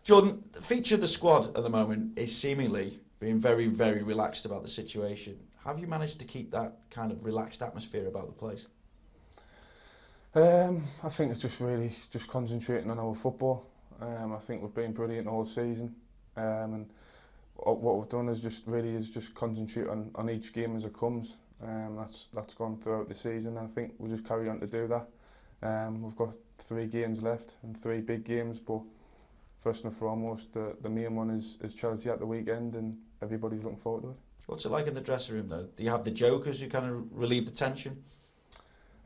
Jordan, the feature of the squad at the moment is seemingly being very, very relaxed about the situation. Have you managed to keep that kind of relaxed atmosphere about the place? I think it's just really just concentrating on our football. I think we've been brilliant all season, and what we've done is just concentrate on each game as it comes. That's gone throughout the season. I think we'll just carry on to do that. We've got 3 games left and 3 big games, but first and foremost, the main one is Chelsea at the weekend, and everybody's looking forward to it. What's it like in the dressing room, though? Do you have the jokers who kind of relieve the tension?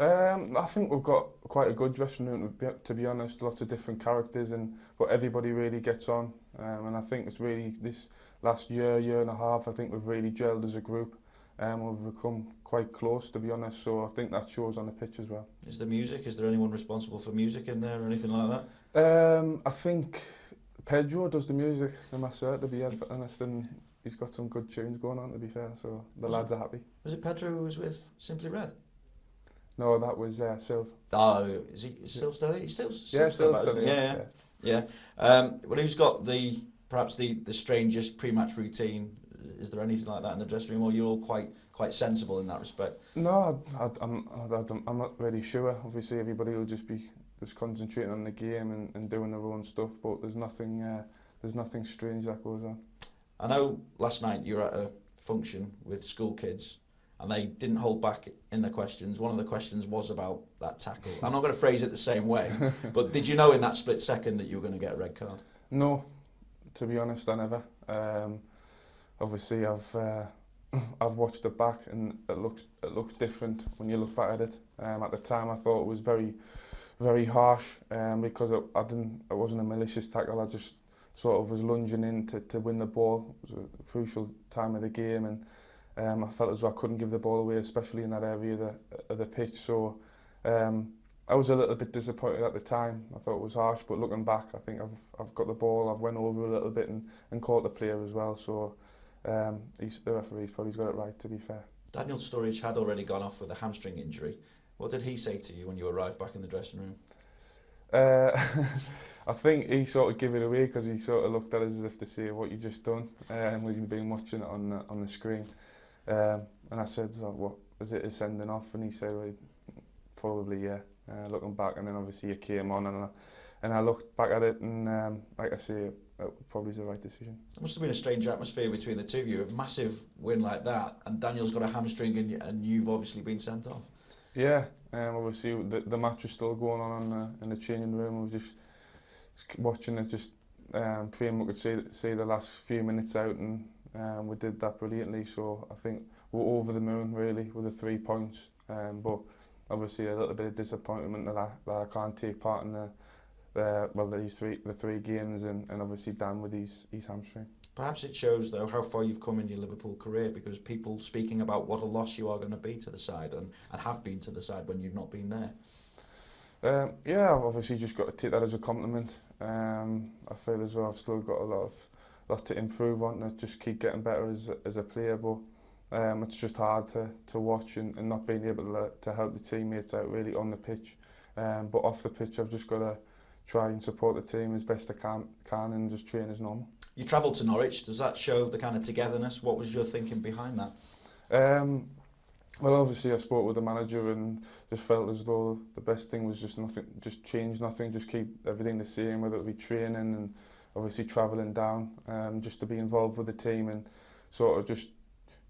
I think we've got quite a good dressing room, to be honest. Lots of different characters, but everybody really gets on. And I think it's really this last year and a half, I think we've really gelled as a group. We've become quite close, to be honest, so I think that shows on the pitch as well. Is there music? Is there anyone responsible for music in there or anything like that? I think Pedro does the music, I must say, to be honest, and he's got some good tunes going on, to be fair, so the lads are happy. Was it Pedro who was with Simply Red? No, that was Sylv. Oh, is he still still? He's still still, yeah. Well, who's got perhaps the strangest pre-match routine? Is there anything like that in the dressing room, or you're all quite sensible in that respect? No, I'm not really sure. Obviously, everybody will just be concentrating on the game and doing their own stuff, but there's nothing strange that goes on. I know last night you were at a function with school kids, and they didn't hold back in their questions. One of the questions was about that tackle. I'm not going to phrase it the same way, but did you know in that split second that you were going to get a red card? No, to be honest, I never. Obviously, I've watched it back, and it looks different when you look back at it. At the time, I thought it was very, very harsh because it wasn't a malicious tackle. I just sort of was lunging in to win the ball. It was a crucial time of the game, and I felt as though I couldn't give the ball away, especially in that area of the pitch. So I was a little bit disappointed at the time. I thought it was harsh, but looking back, I think I've got the ball. I've went over a little bit and caught the player as well. So the referee's probably got it right, to be fair. Daniel Sturridge had already gone off with a hamstring injury. What did he say to you when you arrived back in the dressing room? I think he sort of gave it away because he sort of looked at us as if to say what you just done. We've been watching it on the screen, and I said, "So what is it? Sending off?" And he said, well, "Probably, yeah." Looking back, and then obviously it came on, and I looked back at it, and like I say, it probably was the right decision. It must have been a strange atmosphere between the two of you. A massive win like that, and Daniel's got a hamstring, and you've obviously been sent off. Yeah, obviously the match was still going on in the training room. We were just watching it, just praying we could see the last few minutes out, and we did that brilliantly. So I think we're over the moon really with the 3 points. But obviously a little bit of disappointment that I can't take part in the 3 games, and obviously Dan with his hamstring. Perhaps it shows, though, how far you've come in your Liverpool career, because people speaking about what a loss you are going to be to the side, and have been to the side when you've not been there. Yeah, I've obviously just got to take that as a compliment. I feel as though I've still got a lot to improve on, and just keep getting better as a player, but it's just hard to watch and not being able to help the teammates out really on the pitch. But off the pitch, I've just got to try and support the team as best I can and just train as normal. You travelled to Norwich. Does that show the kind of togetherness? What was your thinking behind that? Well, obviously I spoke with the manager and just felt as though the best thing was just change nothing, just keep everything the same, whether it be training and obviously travelling down, just to be involved with the team and sort of just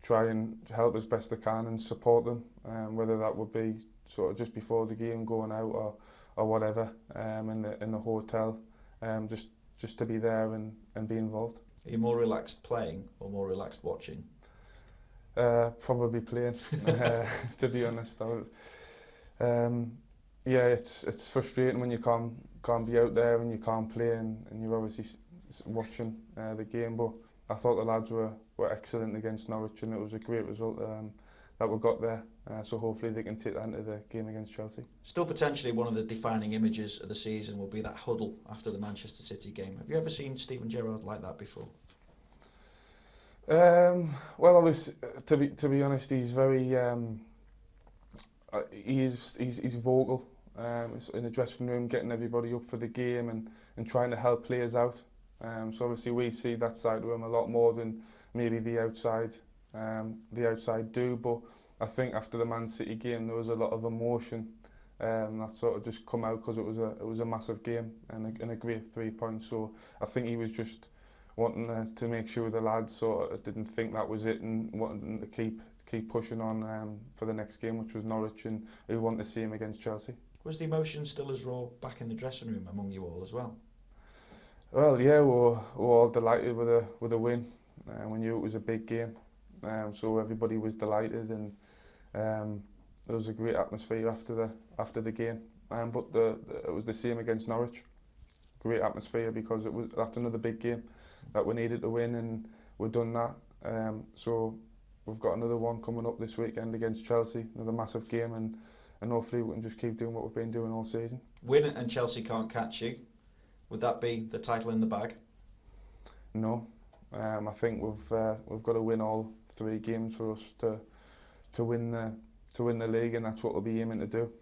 try and help as best I can and support them, whether that would be sort of just before the game going out or whatever, in the hotel, just to be there and be involved. Are you more relaxed playing or more relaxed watching? Probably playing, to be honest. Yeah, it's frustrating when you can't be out there and you can't play and you're obviously watching the game, but I thought the lads were excellent against Norwich, and it was a great result that we got there, so hopefully they can take that into the game against Chelsea. Still potentially one of the defining images of the season will be that huddle after the Manchester City game. Have you ever seen Steven Gerrard like that before? Well, obviously, to be honest, he's very he's vocal in the dressing room, getting everybody up for the game and trying to help players out. So obviously we see that side of him a lot more than maybe the outside do. But I think after the Man City game there was a lot of emotion that sort of just come out because it was a massive game and a great 3 points. So I think he was just wanting to make sure the lads sort of didn't think that was it and wanting to keep pushing on for the next game, which was Norwich, and we want to see him against Chelsea. Was the emotion still as raw back in the dressing room among you all as well? Well, yeah, we're all delighted with a win. We knew it was a big game, so everybody was delighted, and there was a great atmosphere after the game. But it was the same against Norwich. Great atmosphere because that's another big game that we needed to win, and we've done that. So we've got another one coming up this weekend against Chelsea, another massive game, and hopefully we can just keep doing what we've been doing all season. Win and Chelsea can't catch you. Would that be the title in the bag? No, I think we've got to win all 3 games for us to win the league, and that's what we'll be aiming to do.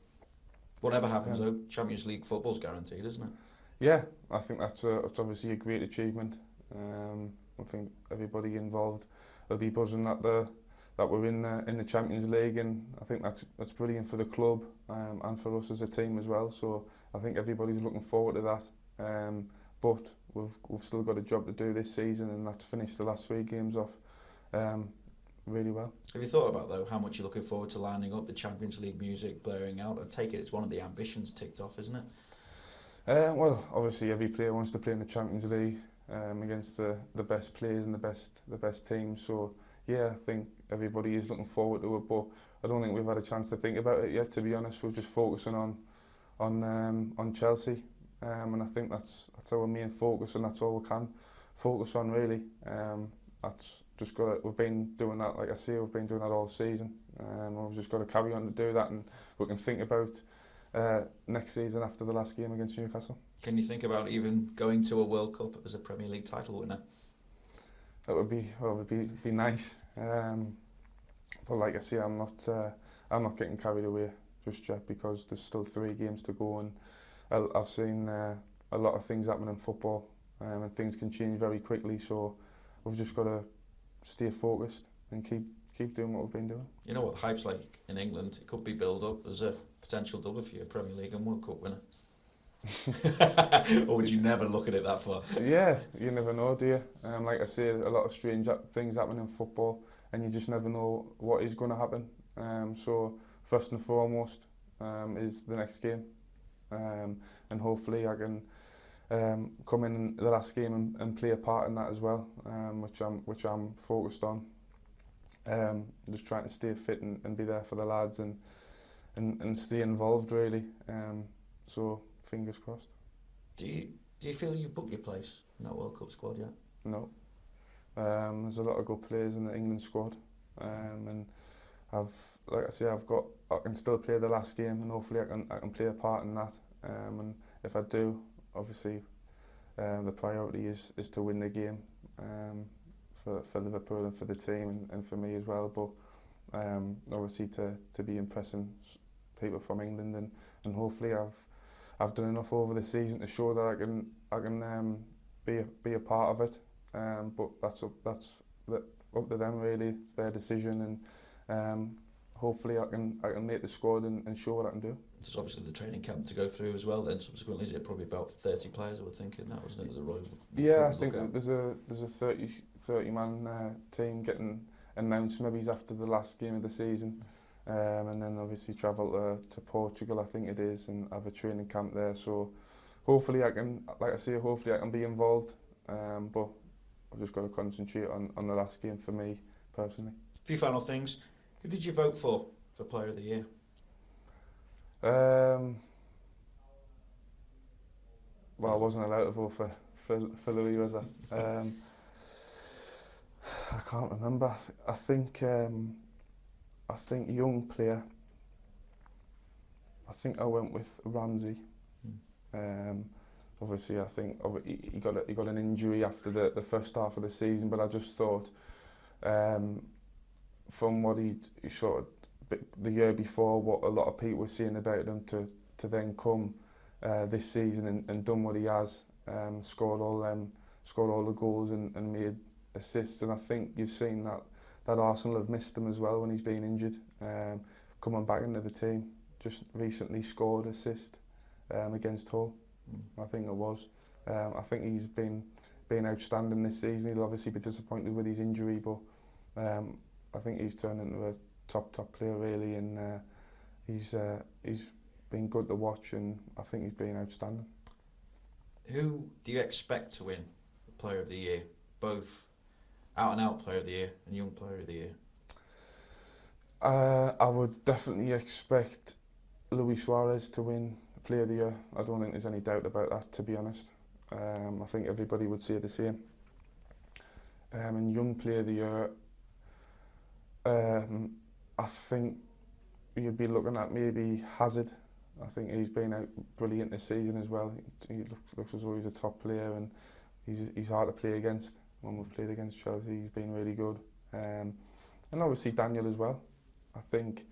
Whatever happens though, Champions League football's guaranteed, isn't it? Yeah, I think that's obviously a great achievement. I think everybody involved will be buzzing that we're in the Champions League, and I think that's brilliant for the club and for us as a team as well. So I think everybody's looking forward to that. But we've still got a job to do this season, and that's finished the last 3 games off really well. Have you thought about though how much you're looking forward to lining up the Champions League music blaring out? I take it's one of the ambitions ticked off, isn't it? Well, obviously every player wants to play in the Champions League against the best players and the best teams. So yeah, I think everybody is looking forward to it, but I don't think we've had a chance to think about it yet. To be honest, we're just focusing on Chelsea, and I think that's our main focus, and that's all we can focus on really. That's just we've been doing that, like I say, we've been doing that all season, and we've just got to carry on to do that, and we can think about next season after the last game against Newcastle. Can you think about even going to a World Cup as a Premier League title winner? That would be nice. But like I say, I'm not getting carried away just yet because there's still 3 games to go, and I've seen a lot of things happen in football, and things can change very quickly. So we've just got to stay focused and keep doing what we've been doing. You know what the hype's like in England? It could be built up as a potential double for you, Premier League and World Cup winner. Or would you never look at it that far? Yeah, you never know, do you? Like I say, a lot of strange things happen in football, and you just never know what is going to happen. So first and foremost is the next game, and hopefully I can come in the last game and play a part in that as well, which I'm focused on. Just trying to stay fit and be there for the lads and stay involved really. So fingers crossed. Do you feel you've booked your place in that World Cup squad yet? No. There's a lot of good players in the England squad, and like I say, I can still play the last game, and hopefully I can play a part in that. And if I do, obviously, the priority is to win the game for Liverpool and for the team and for me as well. But obviously to be impressing people from England, and hopefully I've done enough over the season to show that I can be a part of it. But that's up to them really. It's their decision, and hopefully I can make the squad and show what I can do. There's obviously the training camp to go through as well. Then subsequently, is it probably about 30 players? I would think that wasn't it the Royal. Yeah, I think there's a 30 man team getting announced maybe after the last game of the season, and then obviously travel to Portugal, I think it is, and have a training camp there. So hopefully I can, like I say, hopefully I can be involved. But I've just got to concentrate on the last game for me personally. A few final things. Who did you vote for Player of the Year? Well, I wasn't allowed to vote for Louis, was I? I can't remember. I think young player. I think I went with Ramsey. Obviously, I think he got an injury after the first half of the season, but I just thought from what he sort of the year before, what a lot of people were saying about him, to then come this season and done what he has, scored all them scored all the goals and made assists, and I think you've seen that Arsenal have missed him as well when he's been injured. Coming back into the team, just recently scored assist against Hull, I think it was. I think he's been outstanding this season. He'll obviously be disappointed with his injury, but I think he's turned into a top player really, and he's been good to watch, and I think he's been outstanding. Who do you expect to win the Player of the Year? Both out and out Player of the Year and Young Player of the Year. I would definitely expect Luis Suarez to win the Player of the Year. I don't think there's any doubt about that, to be honest. I think everybody would say the same. And Young Player of the Year, I think you'd be looking at maybe Hazard. I think he's been out brilliant this season as well. He looks as though he's a top player, and he's hard to play against. When we've played against Chelsea, he's been really good. And obviously Daniel as well. I think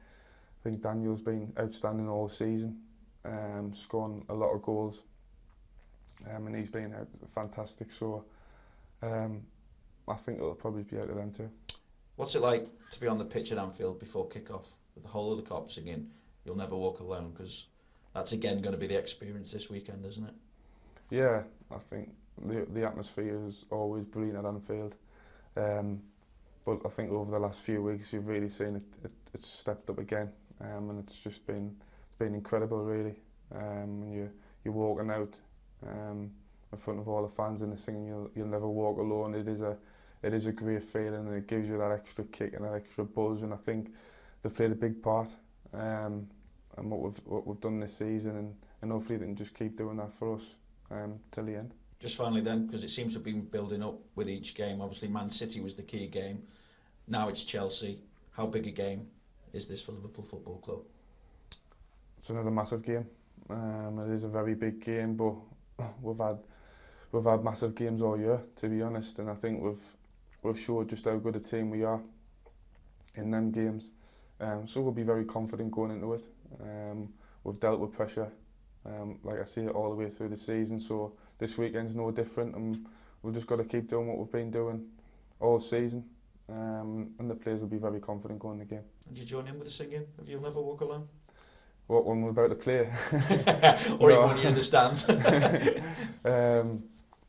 Daniel's been outstanding all season, scoring a lot of goals, and he's been fantastic. So I think it'll probably be out of them too. What's it like to be on the pitch at Anfield before kick-off with the whole of the Cop singing "You'll Never Walk Alone"? Because that's again going to be the experience this weekend, isn't it? Yeah, I think the atmosphere is always brilliant at Anfield. But I think over the last few weeks you've really seen it's stepped up again, and it's just been incredible really. When you're walking out in front of all the fans and they're singing "You'll Never Walk Alone," it is a great feeling, and it gives you that extra kick and that extra buzz, and I think they've played a big part in what we've done this season, and hopefully they can just keep doing that for us till the end. Just finally then, because it seems to have been building up with each game. Obviously Man City was the key game. Now it's Chelsea. How big a game is this for Liverpool Football Club? It's another massive game. It is a very big game, but we've had massive games all year, to be honest, and I think we've showed just how good a team we are in them games. So we'll be very confident going into it. We've dealt with pressure, like I say, all the way through the season, so this weekend's no different, and we've just got to keep doing what we've been doing all season, and the players will be very confident going the game. And do you join in with the singing of "You'll Never Walk Alone"? What, when we're about to play? Or even when you're in the stands?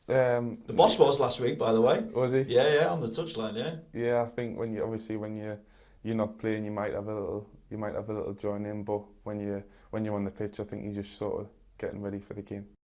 The boss was last week, by the way. Was he? Yeah, on the touchline, yeah. Yeah, I think when you're not playing, you might have a little join in, but when you're on the pitch, I think you're just sort of getting ready for the game.